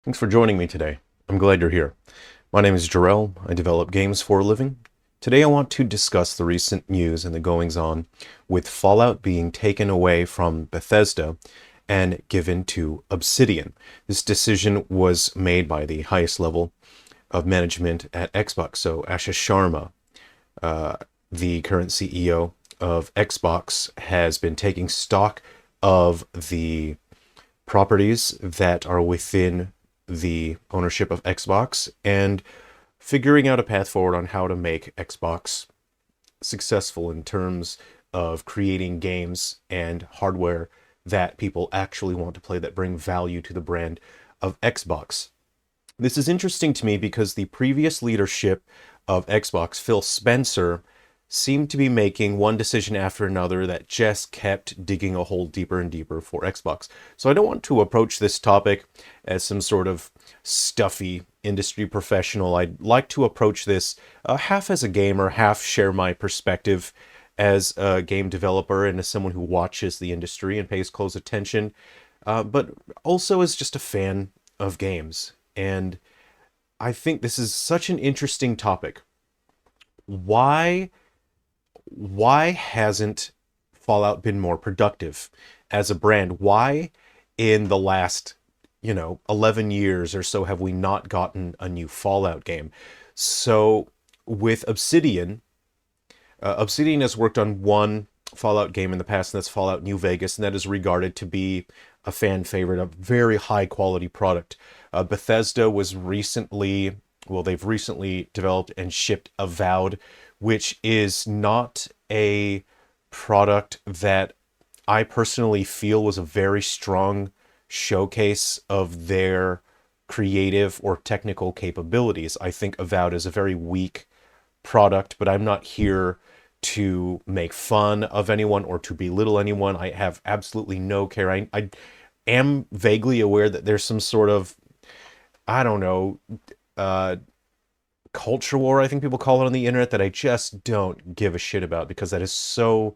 Thanks for joining me today. I'm glad you're here. My name is Jerrel. I develop games for a living. Today I want to discuss the recent news and the goings-on with Fallout being taken away from Bethesda and given to Obsidian. This decision was made by the highest level of management at Xbox. So Ashish Sharma, the current CEO of Xbox, has been taking stock of the properties that are within the ownership of Xbox and figuring out a path forward on how to make Xbox successful in terms of creating games and hardware that people actually want to play that bring value to the brand of Xbox. This is interesting to me because the previous leadership of Xbox, Phil Spencer, seemed to be making one decision after another that just kept digging a hole deeper and deeper for Xbox. So I don't want to approach this topic as some sort of stuffy industry professional. I'd like to approach this half as a gamer, half share my perspective as a game developer and as someone who watches the industry and pays close attention, but also as just a fan of games. And I think this is such an interesting topic. Why hasn't Fallout been more productive as a brand? Why in the last, 11 years or so have we not gotten a new Fallout game? So with Obsidian, Obsidian has worked on one Fallout game in the past, and that's Fallout New Vegas, and that is regarded to be a fan favorite, a very high quality product. Bethesda was they've recently developed and shipped Avowed, which is not a product that I personally feel was a very strong showcase of their creative or technical capabilities. I think Avowed is a very weak product, but I'm not here to make fun of anyone or to belittle anyone. I have absolutely no care. I am vaguely aware that there's some sort of, I don't know, culture war, I think people call it on the internet, that I just don't give a shit about because that is so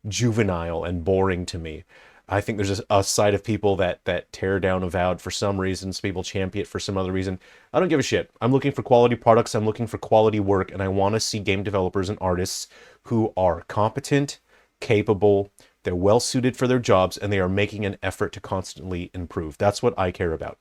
juvenile and boring to me. I think there's a side of people that tear down Avowed for some reasons, people champion it for some other reason. I don't give a shit. I'm looking for quality products, I'm looking for quality work, and I want to see game developers and artists who are competent, capable, they're well suited for their jobs, and they are making an effort to constantly improve. That's what I care about.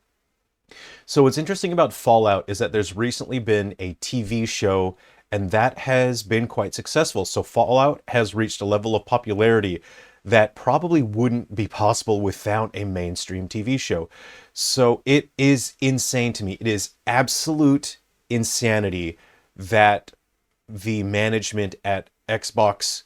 So what's interesting about Fallout is that there's recently been a TV show, and that has been quite successful. So Fallout has reached a level of popularity that probably wouldn't be possible without a mainstream TV show. So it is insane to me. It is absolute insanity that the management at Xbox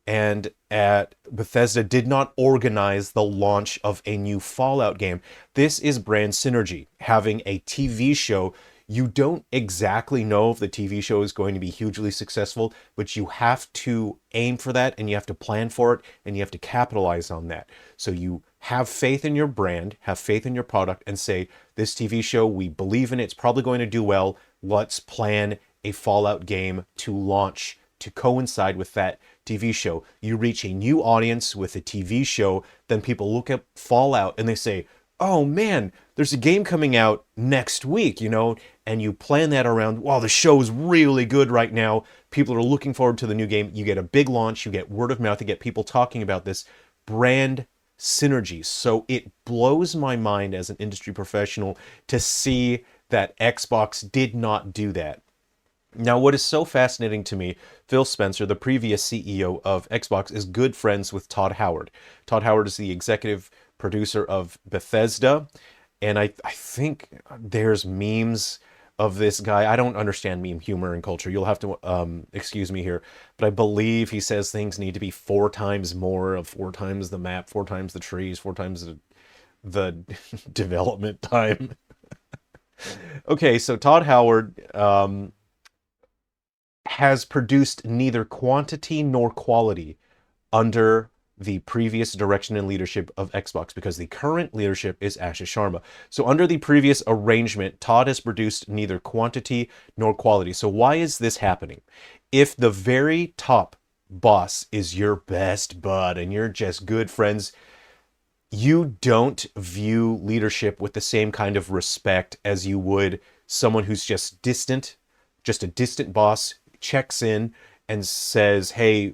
and at Bethesda did not organize the launch of a new Fallout game. This is brand synergy. Having a TV show, you don't exactly know if the TV show is going to be hugely successful, but you have to aim for that and you have to plan for it and you have to capitalize on that. So you have faith in your brand, have faith in your product, and say, this TV show, we believe in it, it's probably going to do well. Let's plan a Fallout game to launch to coincide with that TV show. You reach a new audience with a TV show, then people look at Fallout and they say, oh man, there's a game coming out next week, and you plan that around, wow, the show's really good right now. People are looking forward to the new game. You get a big launch, you get word of mouth, you get people talking about this brand synergy. So it blows my mind as an industry professional to see that Xbox did not do that. Now, what is so fascinating to me, Phil Spencer, the previous CEO of Xbox, is good friends with Todd Howard. Todd Howard is the executive producer of Bethesda, and I think there's memes of this guy. I don't understand meme humor and culture. You'll have to excuse me here, but I believe he says things need to be 4 times more of 4 times the map, 4 times the trees, 4 times the development time. Okay, so Todd Howard has produced neither quantity nor quality under the previous direction and leadership of Xbox, because the current leadership is Ashish Sharma. So under the previous arrangement, Todd has produced neither quantity nor quality. So why is this happening? If the very top boss is your best bud and you're just good friends, you don't view leadership with the same kind of respect as you would someone who's just distant, just a distant boss, checks in and says, hey,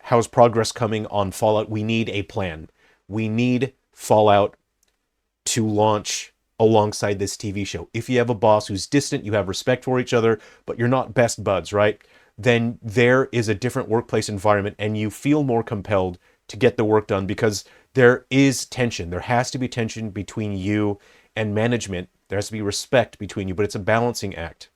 how's progress coming on Fallout? We need a plan. We need Fallout to launch alongside this TV show. If you have a boss who's distant, you have respect for each other, but you're not best buds, right? Then there is a different workplace environment and you feel more compelled to get the work done because there is tension. There has to be tension between you and management. There has to be respect between you, but it's a balancing act.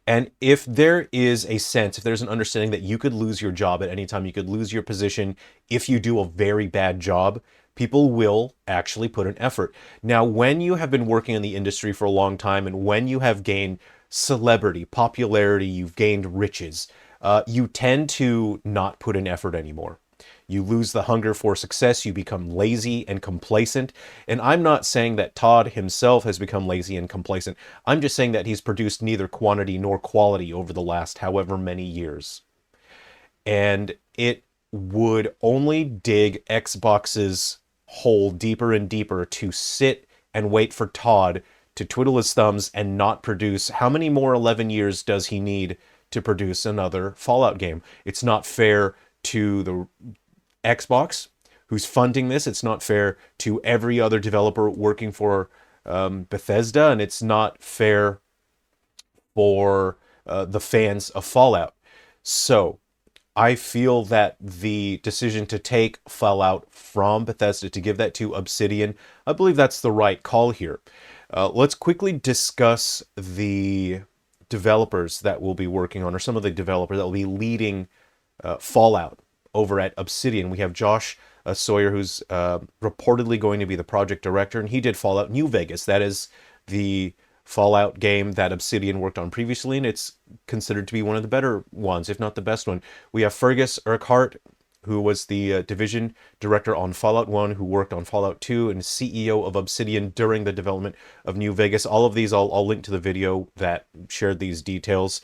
And if there is a sense, if there's an understanding that you could lose your job at any time, you could lose your position if you do a very bad job, people will actually put an effort. Now, when you have been working in the industry for a long time and when you have gained celebrity, popularity, you've gained riches, you tend to not put an effort anymore. You lose the hunger for success, you become lazy and complacent. And I'm not saying that Todd himself has become lazy and complacent. I'm just saying that he's produced neither quantity nor quality over the last however many years. And it would only dig Xbox's hole deeper and deeper to sit and wait for Todd to twiddle his thumbs and not produce. How many more 11 years does he need to produce another Fallout game? It's not fair to the Xbox who's funding this. It's not fair to every other developer working for Bethesda, and it's not fair for the fans of Fallout. So I feel that the decision to take Fallout from Bethesda, to give that to Obsidian, I believe that's the right call here. Let's quickly discuss the developers that will be working on, or some of the developers that will be leading Fallout over at Obsidian. We have Josh Sawyer, who's reportedly going to be the project director, and he did Fallout New Vegas. That is the Fallout game that Obsidian worked on previously, and it's considered to be one of the better ones, if not the best one. We have Fergus Urquhart, who was the division director on Fallout 1, who worked on Fallout 2, and CEO of Obsidian during the development of New Vegas. All of these, I'll link to the video that shared these details.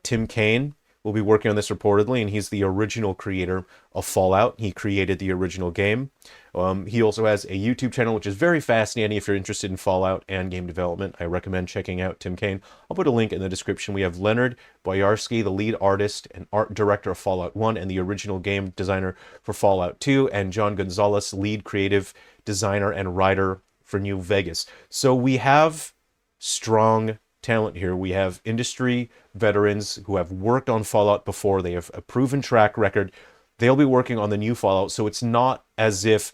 Tim Kaine will be working on this reportedly, and he's the original creator of Fallout. He created the original game. He also has a YouTube channel, which is very fascinating if you're interested in Fallout and game development. I recommend checking out Tim Kaine. I'll put a link in the description. We have Leonard Boyarsky, the lead artist and art director of Fallout 1 and the original game designer for Fallout 2, and John Gonzalez, lead creative designer and writer for New Vegas. So we have strong talent here. We have industry veterans who have worked on Fallout before. They have a proven track record. They'll be working on the new Fallout, so it's not as if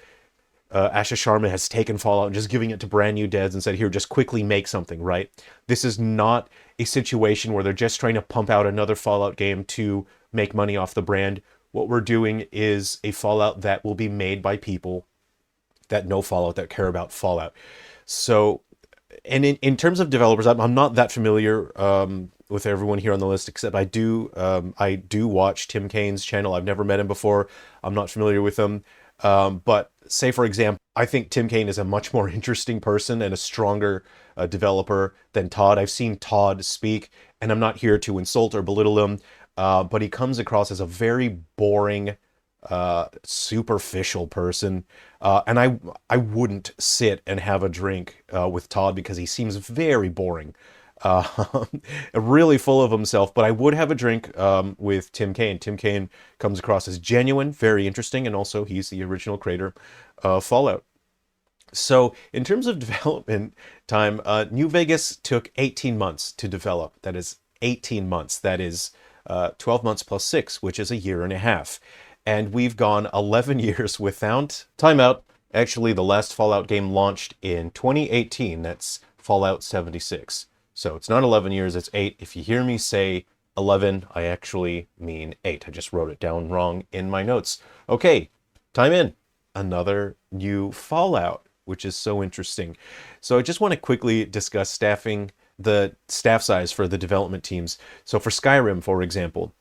Asha Sharma has taken Fallout and just giving it to brand new devs and said, here, just quickly make something, right? This is not a situation where they're just trying to pump out another Fallout game to make money off the brand. What we're doing is a Fallout that will be made by people that know Fallout, that care about Fallout. So, and in terms of developers, I'm not that familiar with everyone here on the list, except I do watch Tim Kaine's channel. I've never met him before. I'm not familiar with him. But say, for example, I think Tim Kaine is a much more interesting person and a stronger developer than Todd. I've seen Todd speak, and I'm not here to insult or belittle him, but he comes across as a very boring, superficial person. And I wouldn't sit and have a drink with Todd because he seems very boring. Really full of himself, but I would have a drink with Tim Kaine. Tim Kaine comes across as genuine, very interesting, and also he's the original creator of Fallout. So in terms of development time, New Vegas took 18 months to develop. That is 18 months. That is 12 months plus 6, which is a year and a half. And we've gone 11 years without timeout. Actually, the last Fallout game launched in 2018. That's Fallout 76. So it's not 11 years, it's 8. If you hear me say 11, I actually mean 8. I just wrote it down wrong in my notes. Okay, time in. Another new Fallout, which is so interesting. So I just want to quickly discuss staffing, the staff size for the development teams. So for Skyrim, for example,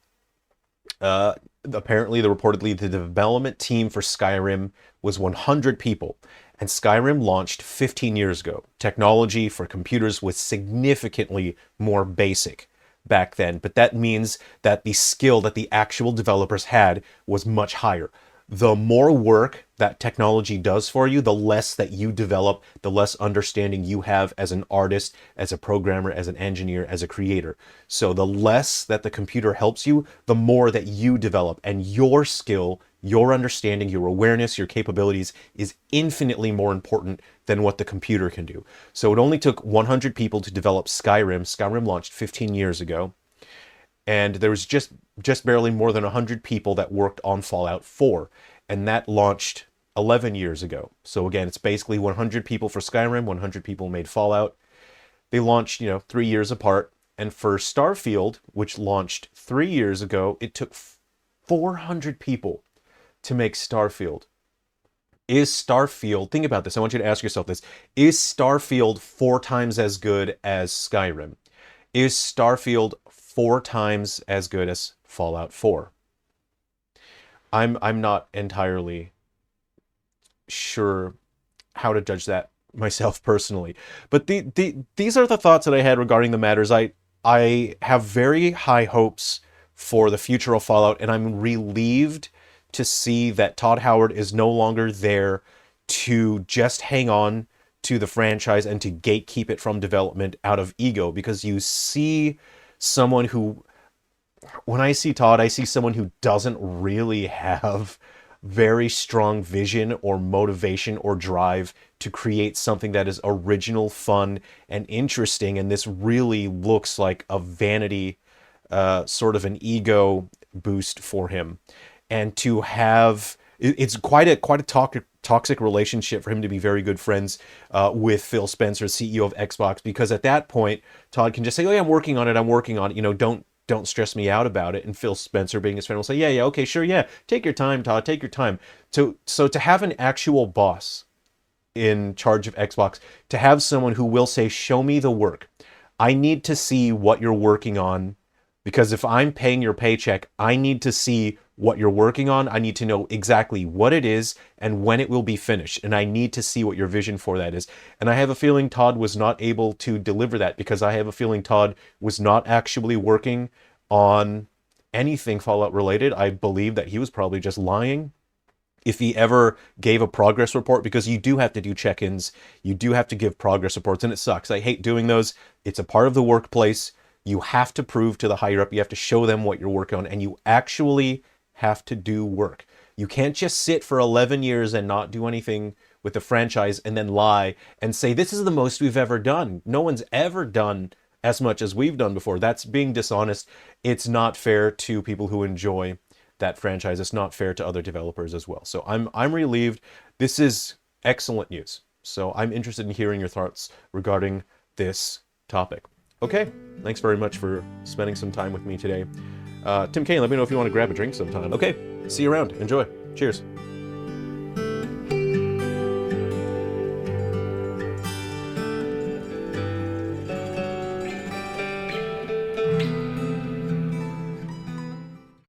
apparently reportedly the development team for Skyrim was 100 people. And Skyrim launched 15 years ago. Technology for computers was significantly more basic back then, but that means that the skill that the actual developers had was much higher. The more work that technology does for you, the less that you develop, the less understanding you have as an artist, as a programmer, as an engineer, as a creator. So the less that the computer helps you, the more that you develop, and your skill, your understanding, your awareness, your capabilities is infinitely more important than what the computer can do. So it only took 100 people to develop Skyrim. Skyrim launched 15 years ago. And there was just barely more than 100 people that worked on Fallout 4. And that launched 11 years ago. So again, it's basically 100 people for Skyrim, 100 people made Fallout. They launched, 3 years apart. And for Starfield, which launched 3 years ago, it took 400 people to make Starfield. Is Starfield, think about this, I want you to ask yourself this, is Starfield 4 times as good as Skyrim? Is Starfield 4 times as good as Fallout 4? I'm not entirely sure how to judge that myself personally. But these are the thoughts that I had regarding the matters. I have very high hopes for the future of Fallout, and I'm relieved to see that Todd Howard is no longer there to just hang on to the franchise and to gatekeep it from development out of ego, because you see someone who, when I see Todd, I see someone who doesn't really have very strong vision or motivation or drive to create something that is original, fun, and interesting. And this really looks like a vanity, sort of an ego boost for him. And to have, it's quite a toxic relationship for him to be very good friends with Phil Spencer, CEO of Xbox, because at that point, Todd can just say, "Oh yeah, I'm working on it. Don't stress me out about it." And Phil Spencer, being his friend, will say, "Yeah, okay, sure, yeah. Take your time, Todd, take your time." So to have an actual boss in charge of Xbox, to have someone who will say, "Show me the work. I need to see what you're working on, because if I'm paying your paycheck, I need to see what you're working on. I need to know exactly what it is and when it will be finished. And I need to see what your vision for that is." And I have a feeling Todd was not able to deliver that, because I have a feeling Todd was not actually working on anything Fallout related. I believe that he was probably just lying if he ever gave a progress report, because you do have to do check-ins. You do have to give progress reports, and it sucks. I hate doing those. It's a part of the workplace. You have to prove to the higher up, you have to show them what you're working on, and you actually have to do work. You can't just sit for 11 years and not do anything with the franchise and then lie and say, "This is the most we've ever done." No one's ever done as much as we've done before. That's being dishonest. It's not fair to people who enjoy that franchise. It's not fair to other developers as well. So I'm relieved. This is excellent news. So I'm interested in hearing your thoughts regarding this topic. Okay, thanks very much for spending some time with me today. Tim Kane, let me know if you want to grab a drink sometime. Okay, see you around. Enjoy. Cheers.